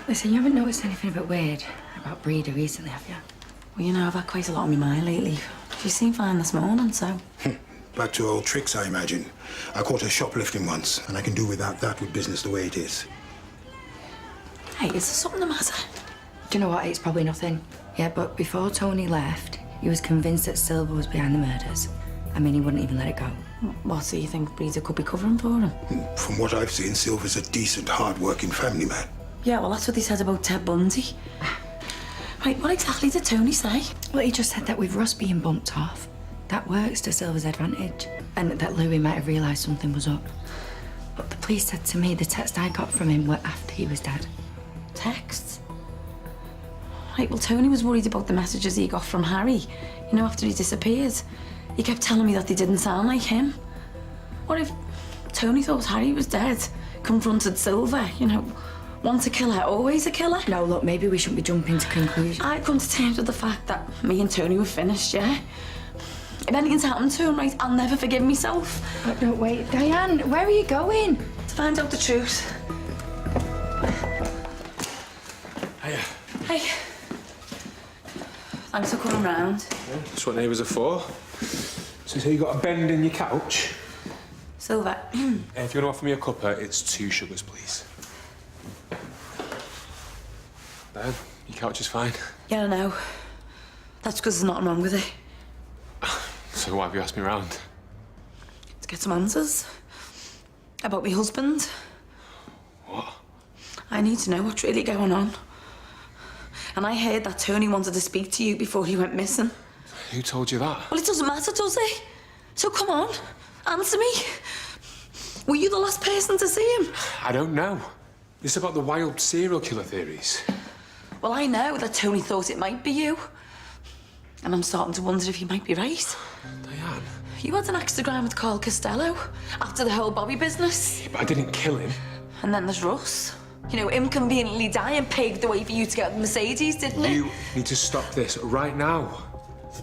Listen, you haven't noticed anything a bit weird about Brida recently, have you? Well, you know, I've had quite a lot on my mind lately. She seemed fine this morning, so... Back to old tricks, I imagine. I caught her shoplifting once, and I can do without that with business the way it is. Hey, is there something the matter? Do you know what? It's probably nothing. Yeah, but before Tony left, he was convinced that Silver was behind the murders. I mean, he wouldn't even let it go. What, so you think Brida could be covering for him? From what I've seen, Silver's a decent, hard-working family man. Yeah, well, that's what he said about Ted Bundy. Right, what exactly did Tony say? Well, he just said that with Russ being bumped off, that works to Silver's advantage. And that Louis might have realised something was up. But the police said to me the text I got from him were after he was dead. Texts? Right, well, Tony was worried about the messages he got from Harry, you know, after he disappeared. He kept telling me that they didn't sound like him. What if Tony thought Harry was dead, confronted Silver, you know, once a killer, always a killer? No, look, maybe we shouldn't be jumping to conclusions. I'd come to terms with the fact that me and Tony were finished, yeah? If anything's happened to him, right, I'll never forgive myself. But don't wait. Diane, where are you going? To find out the truth. Hiya. Hey. Thanks for coming round. Yeah, that's what neighbours are for. So you got a bend in your couch? Silver. If you want to offer me a cuppa, it's 2 sugars, please. Then, your couch is fine. Yeah, I know. That's because there's nothing wrong with it. So why have you asked me round? To get some answers. About my husband. What? I need to know what's really going on. And I heard that Tony wanted to speak to you before he went missing. Who told you that? Well, it doesn't matter, does it? So come on, answer me. Were you the last person to see him? I don't know. This is about the wild serial killer theories. Well, I know that Tony thought it might be you. And I'm starting to wonder if you might be right. Diane. You had an axe to grind with Carl Costello after the whole Bobby business. Yeah, but I didn't kill him. And then there's Russ. You know, him conveniently dying paved the way for you to get the Mercedes, didn't it? You need to stop this right now.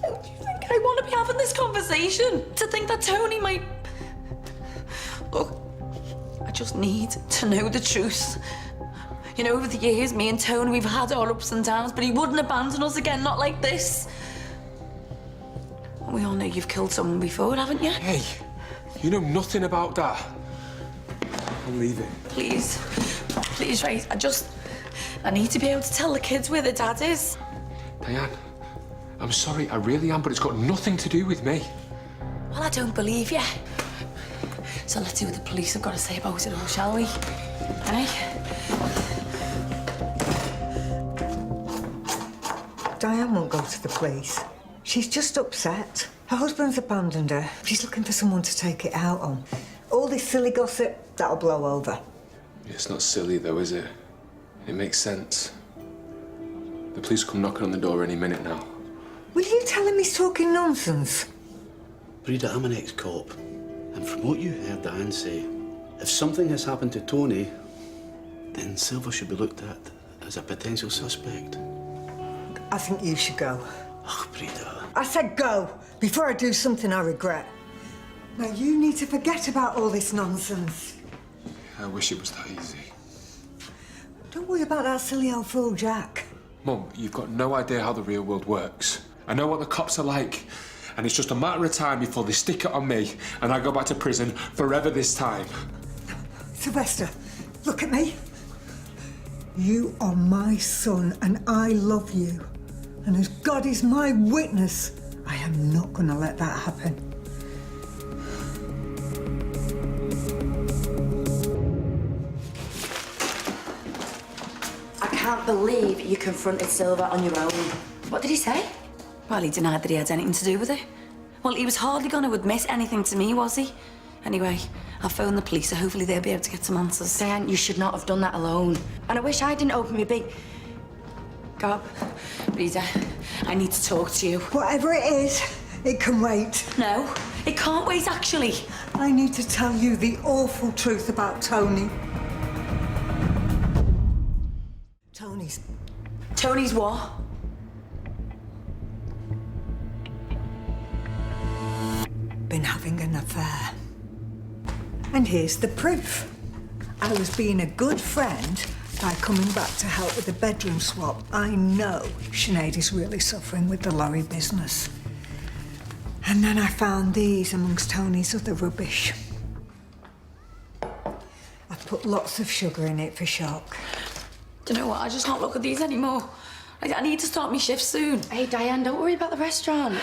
Do you think I want to be having this conversation? To think that Tony might... Look, I just need to know the truth. You know, over the years, me and Tony, we've had our ups and downs, but he wouldn't abandon us again, not like this. We all know you've killed someone before, haven't you? Hey, you know nothing about that. I'm leaving. Please. Please, right, I need to be able to tell the kids where their dad is. Diane, I'm sorry, I really am, but it's got nothing to do with me. Well, I don't believe you. So let's see what the police have got to say about it all, shall we? Hey? Diane won't go to the police. She's just upset. Her husband's abandoned her. She's looking for someone to take it out on. All this silly gossip, that'll blow over. It's not silly, though, is it? It makes sense. The police come knocking on the door any minute now. Will you tell him he's talking nonsense? Brida, I'm an ex-cop. And from what you heard Diane say, if something has happened to Tony, then Silver should be looked at as a potential suspect. I think you should go. Ugh, Brida. I said go, before I do something I regret. Now, you need to forget about all this nonsense. I wish it was that easy. Don't worry about that silly old fool, Jack. Mum, you've got no idea how the real world works. I know what the cops are like, and it's just a matter of time before they stick it on me and I go back to prison forever this time. Sylvester, look at me. You are my son, and I love you. And as God is my witness, I am not going to let that happen. I can't believe you confronted Silver on your own. What did he say? Well, he denied that he had anything to do with it. Well, he was hardly going to admit anything to me, was he? Anyway, I'll phone the police, so hopefully they'll be able to get some answers. Diane, you should not have done that alone. And I wish I didn't open my big... Go up. Brida, I need to talk to you. Whatever it is, it can wait. No, it can't wait, actually. I need to tell you the awful truth about Tony. Tony's what? Been having an affair. And here's the proof. I was being a good friend by coming back to help with the bedroom swap, I know Sinead is really suffering with the lorry business. And then I found these amongst Tony's other rubbish. I've put lots of sugar in it for shock. Do you know what? I just can't look at these anymore. I need to start my shift soon. Hey, Diane, don't worry about the restaurant.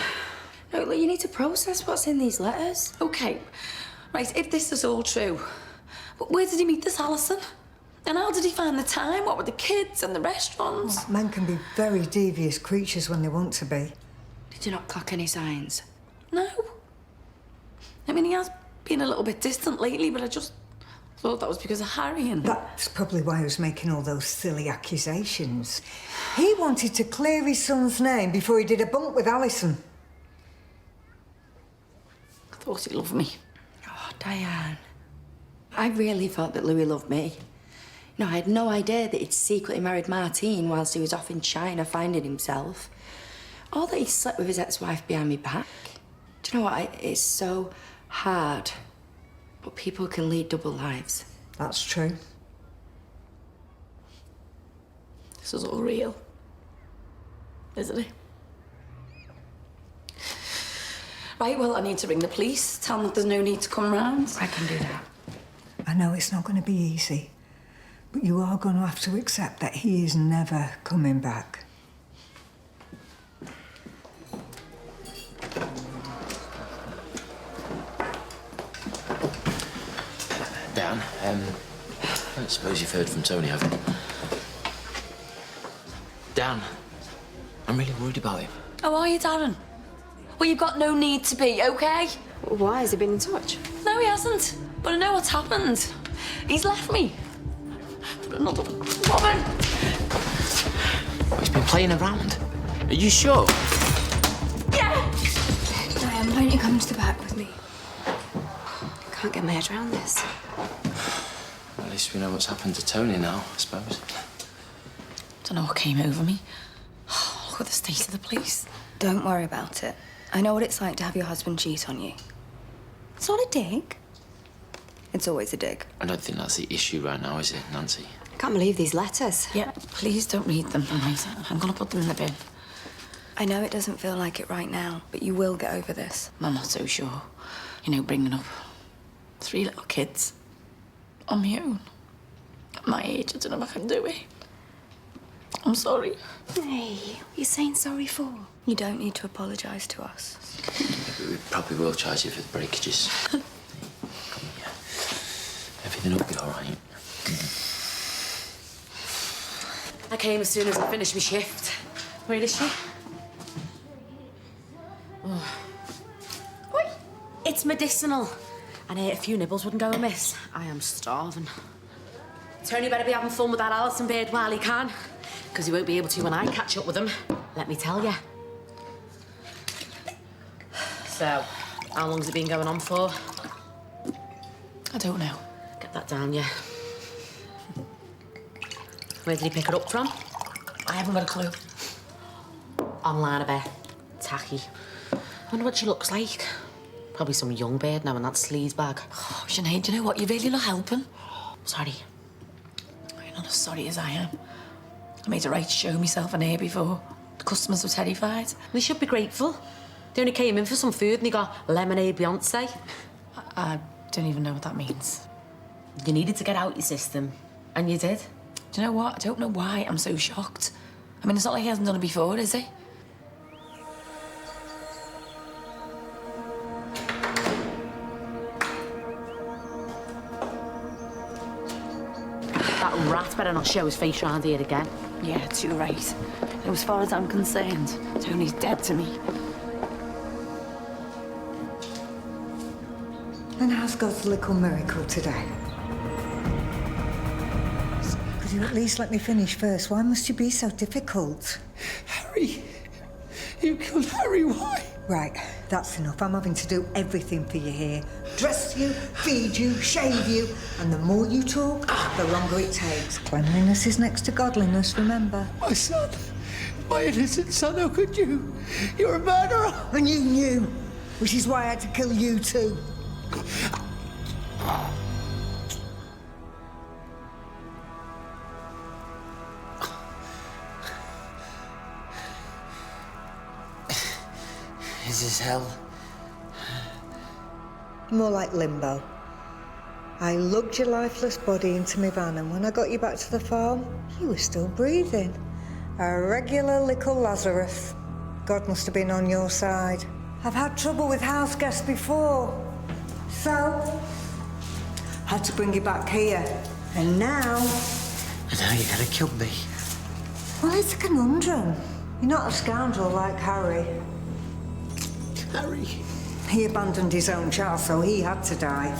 No, look, you need to process what's in these letters. Okay. Right, if this is all true, where did he meet this Alison? And how did he find the time? What were the kids and the restaurants? Oh, men can be very devious creatures when they want to be. Did you not clock any signs? No. I mean, he has been a little bit distant lately, but I just thought that was because of Harry and... That's probably why he was making all those silly accusations. He wanted to clear his son's name before he did a bunk with Alison. I thought he loved me. Oh, Diane. I really thought that Louis loved me. No, I had no idea that he'd secretly married Martine whilst he was off in China finding himself. Or that he slept with his ex-wife behind my back. Do you know what? It's so hard. But people can lead double lives. That's true. This is all real. Isn't it? Right, well, I need to ring the police. Tell them that there's no need to come round. I can do that. I know it's not going to be easy, but you are going to have to accept that he is never coming back. Dan, I don't suppose you've heard from Tony, have you? Dan, I'm really worried about him. How are you, Darren? Well, you've got no need to be, OK? Why? Has he been in touch? No, he hasn't. But I know what's happened. He's left me. For another woman. He's been playing around. Are you sure? Yeah! Diane, why don't you come to the back with me? I can't get my head around this. At least we know what's happened to Tony now, I suppose. Don't know what came over me. Look at the state of the place. Don't worry about it. I know what it's like to have your husband cheat on you. It's not a dig. It's always a dig. I don't think that's the issue right now, is it, Nancy? I can't believe these letters. Yeah, please don't read them. I'm gonna put them in the bin. I know it doesn't feel like it right now, but you will get over this. I'm not so sure. You know, bringing up 3 little kids on my own. At my age, I don't know if I can do it. I'm sorry. Hey, what are you saying sorry for? You don't need to apologise to us. We probably will charge you for the breakages. Come on, yeah. Everything will be all right. I came as soon as I finished my shift. Where is she? Oh. Oi! It's medicinal. And a few nibbles wouldn't go amiss. I am starving. Tony better be having fun with that Alison beard while he can. Because he won't be able to when I catch up with him. Let me tell you. So, how long's it been going on for? I don't know. Get that down, yeah. Where did he pick it up from? I haven't got a clue. Online, I bet. Tacky. I wonder what she looks like. Probably some young bird now in that sleaze bag. Oh, Sinead, do you know what? You're really not helping. Sorry. You're not as sorry as I am. I made a right show myself in here before. The customers were terrified. They should be grateful. They only came in for some food and they got lemonade Beyonce. I don't even know what that means. You needed to get out your system. And you did. Do you know what? I don't know why I'm so shocked. I mean, it's not like he hasn't done it before, is he? That rat better not show his face round here again. Yeah, too right. And as far as I'm concerned, Tony's dead to me. And how's God's little miracle today? Could you at least let me finish first? Why must you be so difficult? Harry! You killed Harry, why? Right, that's enough. I'm having to do everything for you here. Dress you, feed you, shave you, and the more you talk, the longer it takes. Cleanliness is next to godliness, remember? My son, my innocent son, how could you? You're a murderer! And you knew, which is why I had to kill you too. This is hell. More like limbo. I lugged your lifeless body into my van, and when I got you back to the farm, you were still breathing. A regular little Lazarus. God must have been on your side. I've had trouble with house guests before. So, had to bring you back here. And now... And now you're gonna kill me. Well, it's a conundrum. You're not a scoundrel like Harry. Harry? He abandoned his own child, so he had to die.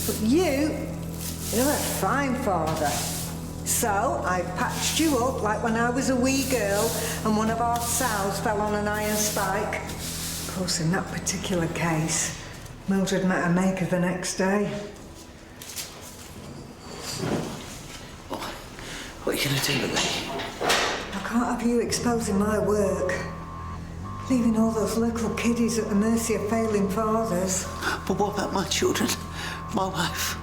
But you're a fine father. So I patched you up like when I was a wee girl and one of our sows fell on an iron spike. Of course, in that particular case, Mildred met her maker the next day. What are you gonna do with me? I can't have you exposing my work. Leaving all those little kiddies at the mercy of failing fathers. But what about my children? My wife?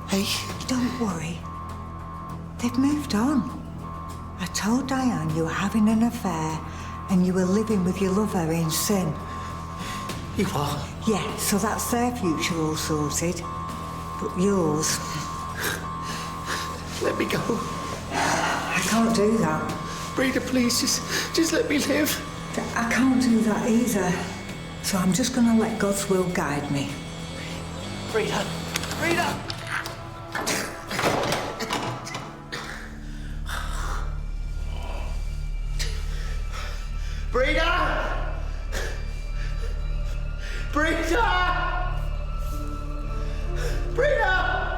Hey? Don't worry. They've moved on. I told Diane you were having an affair and you were living with your lover in sin. You are? Yeah, so that's their future all sorted. But yours... Let me go. I can't do that. Brida, please, just let me live. I can't do that either. So I'm just gonna let God's will guide me. Brida! Brida! Brida! Brida! Brida!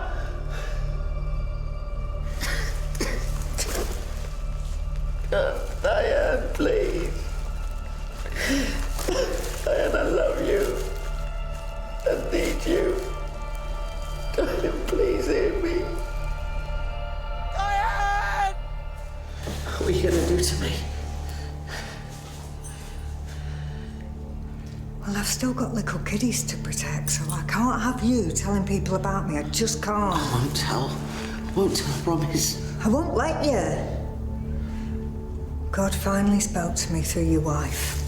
Diane, please. Diane, I love you. I need you. Diane, please hear me. Diane! What are you gonna do to me? Well, I've still got little kiddies to protect, so I can't have you telling people about me. I just can't. I won't tell. I won't tell, I promise. I won't let you. God finally spoke to me through your wife.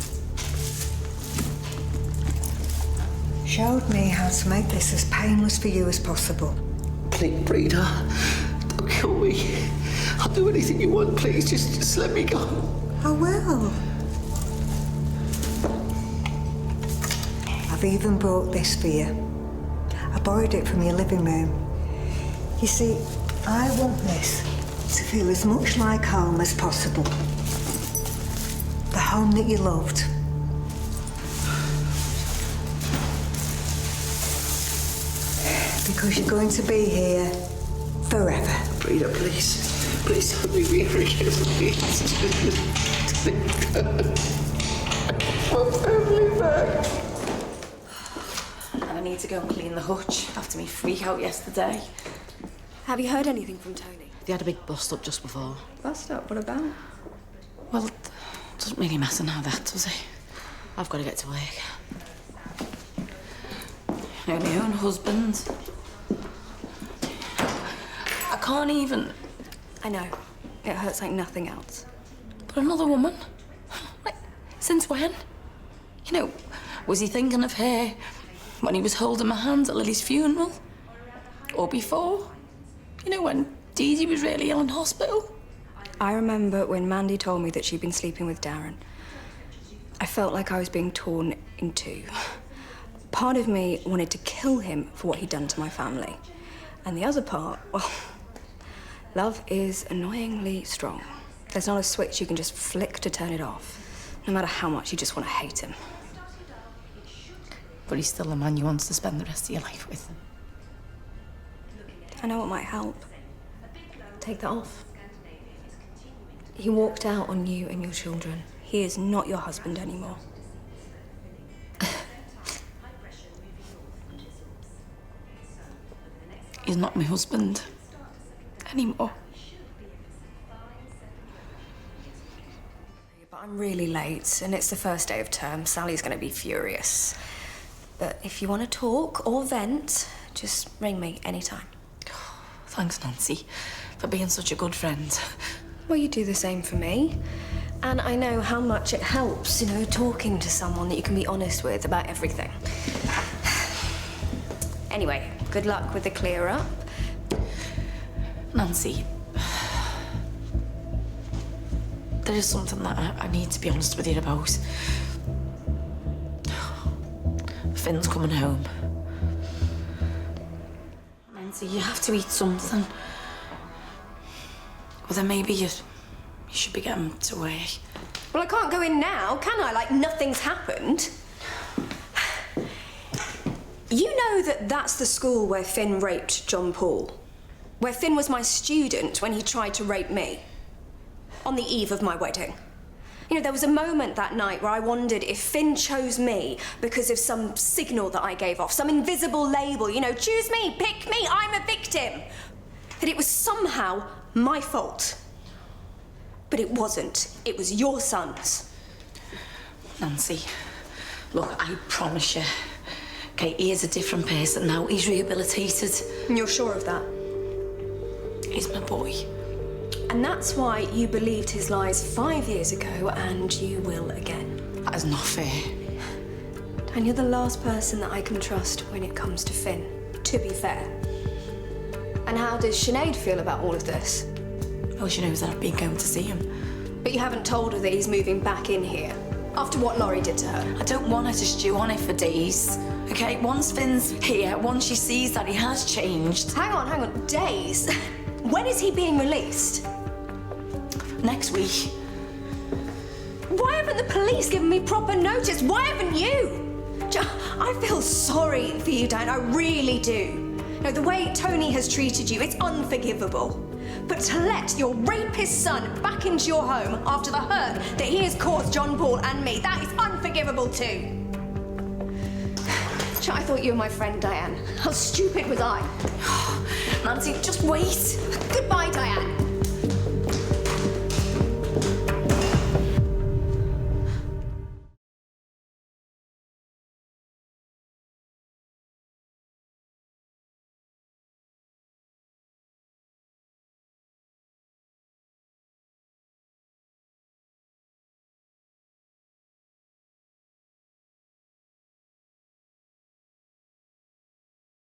Showed me how to make this as painless for you as possible. Please, Brida, don't kill me. I'll do anything you want, please. Just let me go. I will. I've even brought this for you. I borrowed it from your living room. You see, I want this to feel as much like home as possible. The home that you loved. Because you're going to be here forever. Brida, please. Please don't leave me here again, please. My family back. I need to go and clean the hutch after me freak out yesterday. Have you heard anything from Tony? They had a big bust-up just before. Bust up? What about? Well, it doesn't really matter now, that, does it? I've got to get to work. You know, my own husband. I can't even... I know. It hurts like nothing else. But another woman? Like, since when? You know, was he thinking of her when he was holding my hand at Lily's funeral? Or before? You know, when Dee Dee was really ill in hospital? I remember when Mandy told me that she'd been sleeping with Darren. I felt like I was being torn in two. Part of me wanted to kill him for what he'd done to my family. And the other part, well, love is annoyingly strong. There's not a switch you can just flick to turn it off, no matter how much you just want to hate him. But he's still a man you want to spend the rest of your life with. I know what might help. Take that off. He walked out on you and your children. He is not your husband anymore. He's not my husband anymore. But I'm really late, and it's the first day of term. Sally's going to be furious. But if you want to talk or vent, just ring me anytime. Thanks, Nancy, for being such a good friend. Well, you do the same for me. And I know how much it helps, you know, talking to someone that you can be honest with about everything. Anyway, good luck with the clear up. Nancy, there is something that I need to be honest with you about. Finn's coming home. Nancy, you have to eat something. Well, then maybe you should be getting to work. Well, I can't go in now, can I? Like nothing's happened. You know that that's the school where Finn raped John Paul? Where Finn was my student when he tried to rape me? On the eve of my wedding. You know, there was a moment that night where I wondered if Finn chose me because of some signal that I gave off, some invisible label, you know, choose me, pick me, I'm a victim. That it was somehow my fault. But it wasn't. It was your son's. Nancy, look, I promise you, okay, he is a different person now. He's rehabilitated. And you're sure of that? He's my boy. And that's why you believed his lies 5 years ago, and you will again. That is not fair. And you're the last person that I can trust when it comes to Finn, to be fair. And how does Sinead feel about all of this? Well, she knows that I've been going to see him. But you haven't told her that he's moving back in here, after what Laurie did to her. I don't want her to stew on it for days, okay? Once Finn's here, once she sees that he has changed... Hang on, days? When is he being released? Next week. Why haven't the police given me proper notice? Why haven't you? I feel sorry for you, Diane, I really do. You know, the way Tony has treated you, it's unforgivable. But to let your rapist son back into your home after the hurt that he has caused John Paul and me, that is unforgivable too. I thought you were my friend, Diane. How stupid was I? Nancy, just wait. Goodbye, Diane.